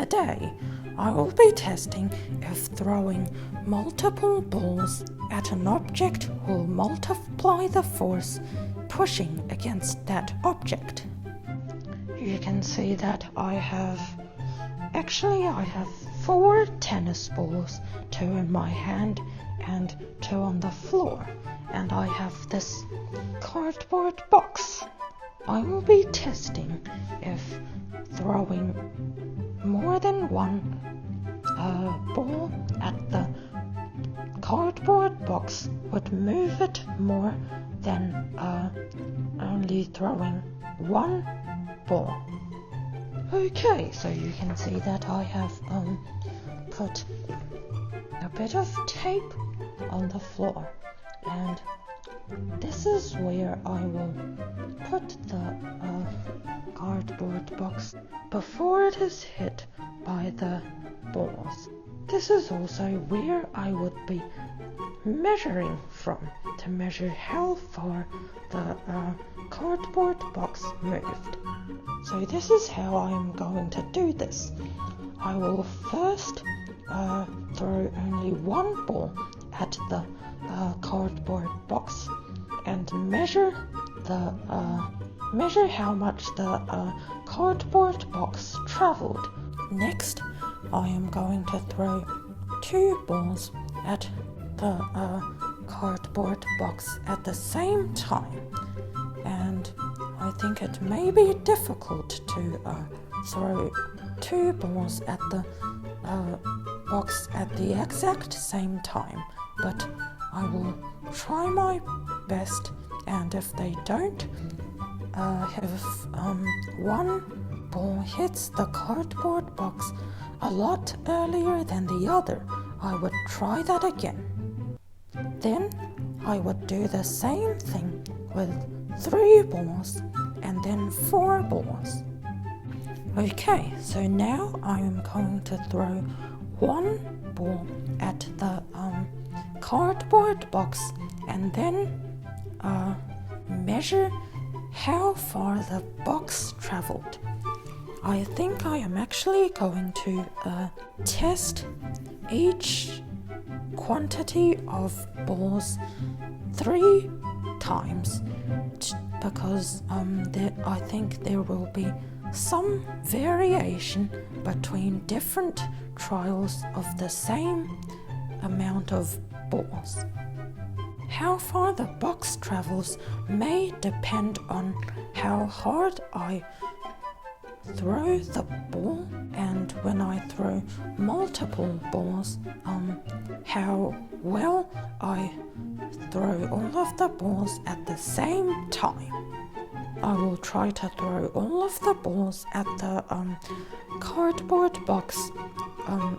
Today, I will be testing if throwing multiple balls at an object will multiply the force pushing against that object. You can see that I have 4 tennis balls, 2 in my hand and 2 on the floor, and I have this cardboard box. I will be testing if throwing more than one ball at the cardboard box would move it more than only throwing one ball. Okay, so you can see that I have put a bit of tape on the floor, and this is where I will put the cardboard box before it is hit by the balls. This is also where I would be measuring from to measure how far the cardboard box moved. So this is how I'm going to do this. I will first throw only one ball at the cardboard box and measure how much the cardboard box traveled. Next, I am going to throw 2 balls at the cardboard box at the same time, and I think it may be difficult to throw 2 balls at the box at the exact same time, but I will try my best, and if they don't, if one ball hits the cardboard box a lot earlier than the other, I would try that again. Then I would do the same thing with 3 balls and then 4 balls. Okay, so now I am going to throw 1 ball at the cardboard box and then measure how far the box traveled. I think I am actually going to test each quantity of balls 3 times because I think there will be some variation between different trials of the same amount of balls. How far the box travels may depend on how hard I throw the ball, and when I throw multiple balls, how well I throw all of the balls at the same time. I will try to throw all of the balls at the cardboard box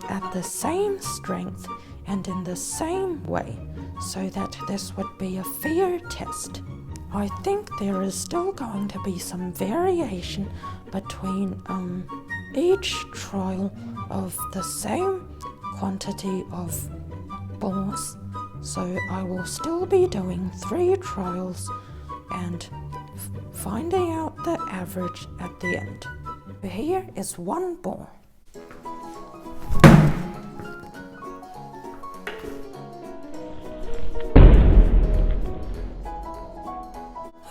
at the same strength and in the same way, so that this would be a fair test. I think there is still going to be some variation between each trial of the same quantity of balls, so I will still be doing 3 trials and finding out the average at the end. Here is 1 ball.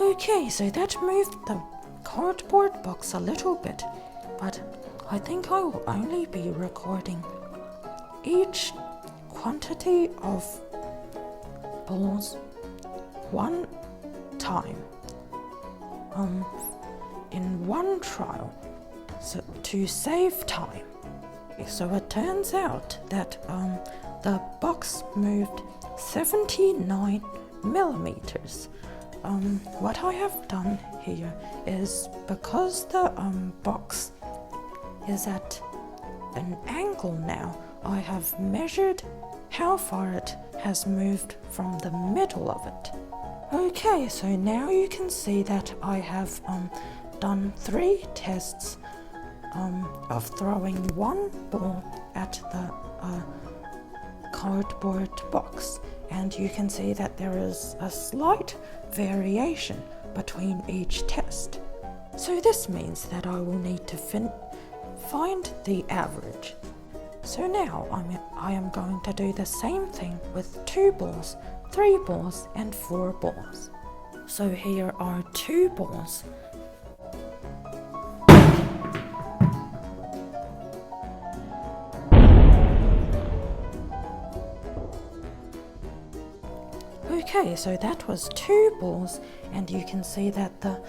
Okay, so that moved the cardboard box a little bit, but I think I will only be recording each quantity of balls 1 time in 1 trial, so to save time. So it turns out that the box moved 79 millimeters. What I have done here is, because the box is at an angle now, I have measured how far it has moved from the middle of it. Okay, so now you can see that I have done 3 tests of throwing 1 ball at the cardboard box, and you can see that there is a slight variation between each test. So this means that I will need to find the average. So now I am going to do the same thing with 2 balls, 3 balls and 4 balls. So here are 2 balls. Okay, so that was 2 balls, and you can see that the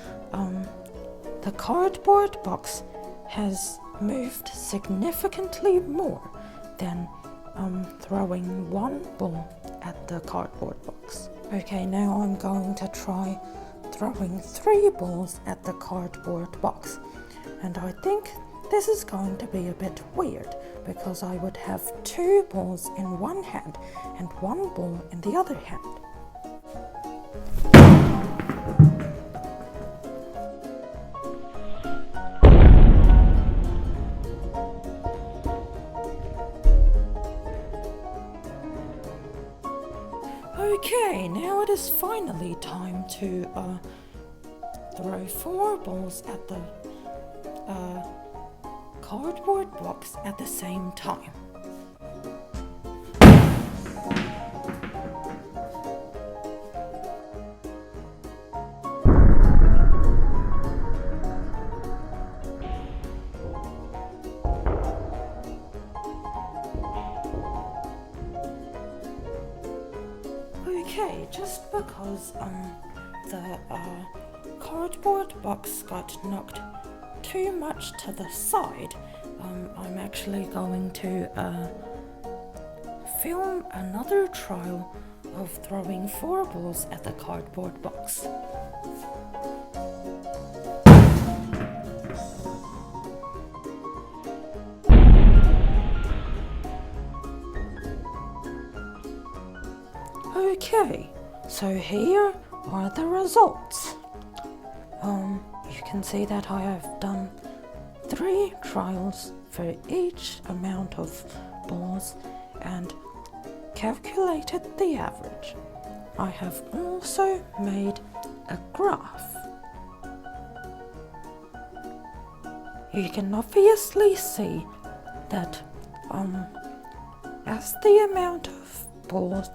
cardboard box has moved significantly more than throwing 1 ball at the cardboard box. Okay, now I'm going to try throwing 3 balls at the cardboard box, and I think this is going to be a bit weird because I would have 2 balls in one hand and 1 ball in the other hand. Okay, now it is finally time to throw 4 balls at the cardboard box at the same time. Okay, just because the cardboard box got knocked too much to the side, I'm actually going to film another trial of throwing 4 balls at the cardboard box. Okay, so here are the results. You can see that I have done 3 trials for each amount of balls and calculated the average. I have also made a graph. You can obviously see that as the amount of balls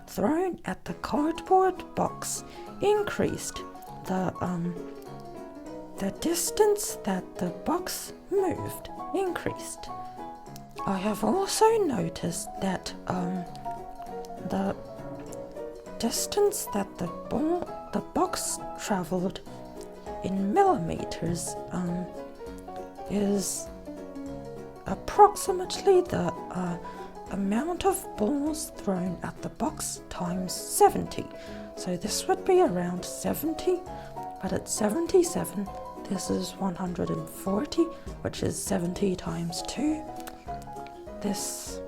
thrown at the cardboard box increased, the distance that the box moved increased. I have also noticed that the distance that the box traveled in millimeters is approximately the amount of balls thrown at the box times 70. So this would be around 70, but at 77, this is 140, which is 70 times 2. This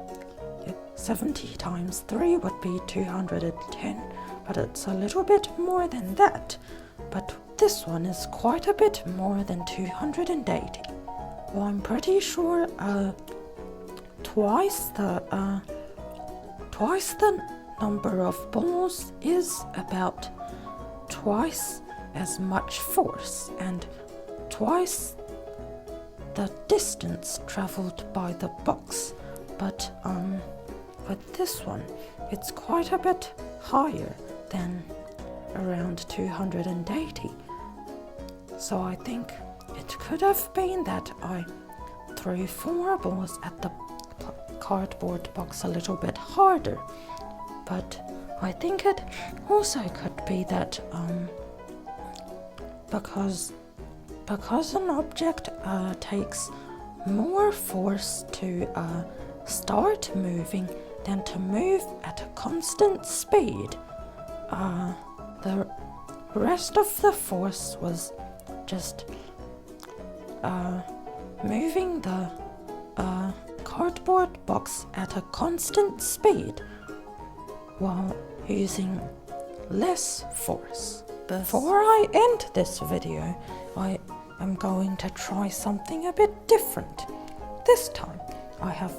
70 times 3 would be 210, but it's a little bit more than that. But this one is quite a bit more than 280. Well, I'm pretty sure twice the number of balls is about twice as much force and twice the distance traveled by the box. But with this one, it's quite a bit higher than around 280. So I think it could have been that I threw 4 balls at the cardboard box a little bit harder, but I think it also could be that because an object takes more force to start moving than to move at a constant speed, the rest of the force was just moving the cardboard box at a constant speed while using less force. Before I end this video, I am going to try something a bit different. This time I have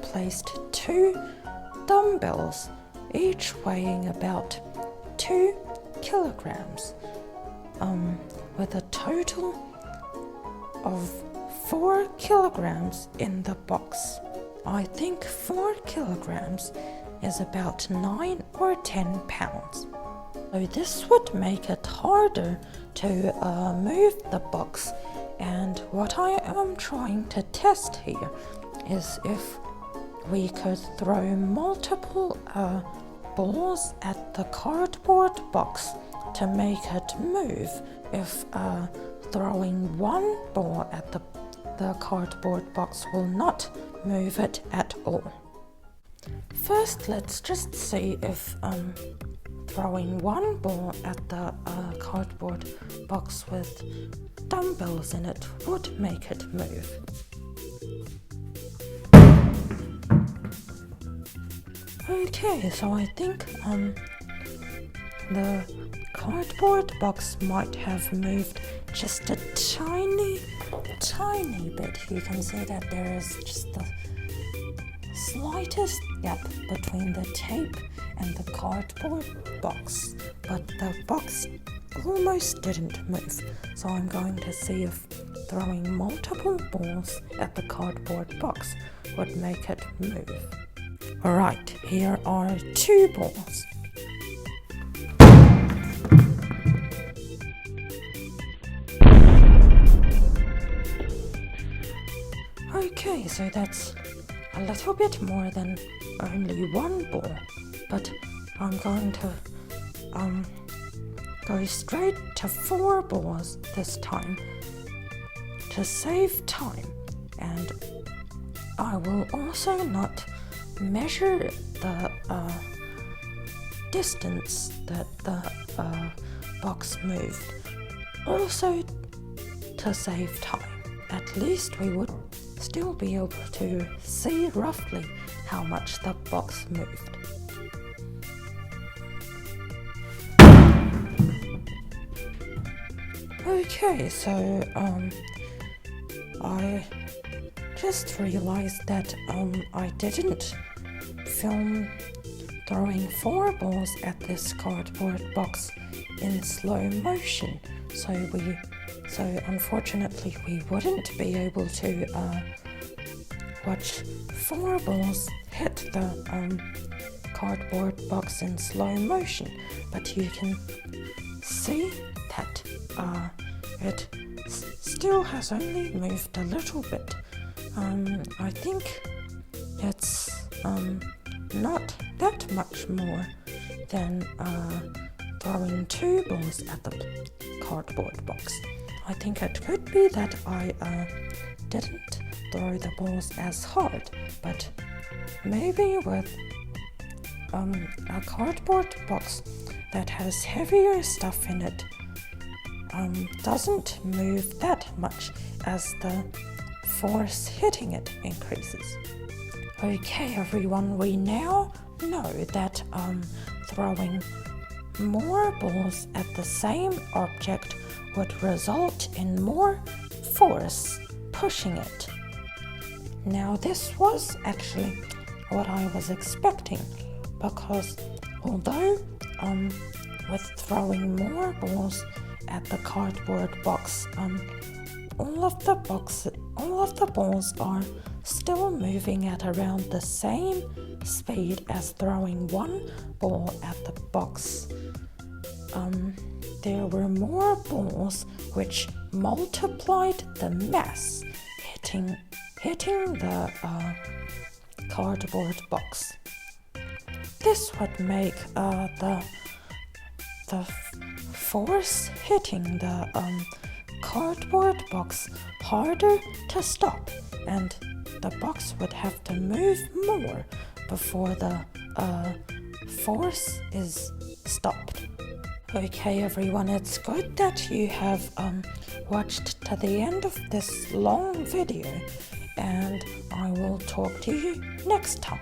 placed 2 dumbbells, each weighing about 2 kilograms, with a total of 4 kilograms in the box. I think 4 kilograms is about 9 or 10 pounds. So this would make it harder to move the box, and what I am trying to test here is if we could throw multiple balls at the cardboard box to make it move. If throwing one ball at the cardboard box will not move it at all. First, let's just see if throwing one ball at the cardboard box with dumbbells in it would make it move. Okay, so I think the cardboard box might have moved just a tiny bit. You can see that there is just the slightest gap between the tape and the cardboard box, but the box almost didn't move. So I'm going to see if throwing multiple balls at the cardboard box would make it move. Alright, here are 2 balls. Okay, so that's a little bit more than only 1 ball, but I'm going to go straight to 4 balls this time to save time, and I will also not measure the distance that the box moved, also to save time. At least we would still be able to see roughly how much the box moved. Okay, so I just realized that I didn't film throwing 4 balls at this cardboard box in slow motion, so unfortunately we wouldn't be able to watch 4 balls hit the cardboard box in slow motion, but you can see that it still has only moved a little bit. I think it's not that much more than throwing 2 balls at the cardboard box. I think it could be that I didn't throw the balls as hard, but maybe with a cardboard box that has heavier stuff in it doesn't move that much as the force hitting it increases. Okay everyone, we now know that throwing more balls at the same object would result in more force pushing it. Now this was actually what I was expecting, because although with throwing more balls at the cardboard box, all of the balls are still moving at around the same speed as throwing 1 ball at the box. There were more balls which multiplied the mass hitting the cardboard box. This would make the force hitting the cardboard box harder to stop, and the box would have to move more before the force is stopped. Okay everyone, it's good that you have watched to the end of this long video, and I will talk to you next time.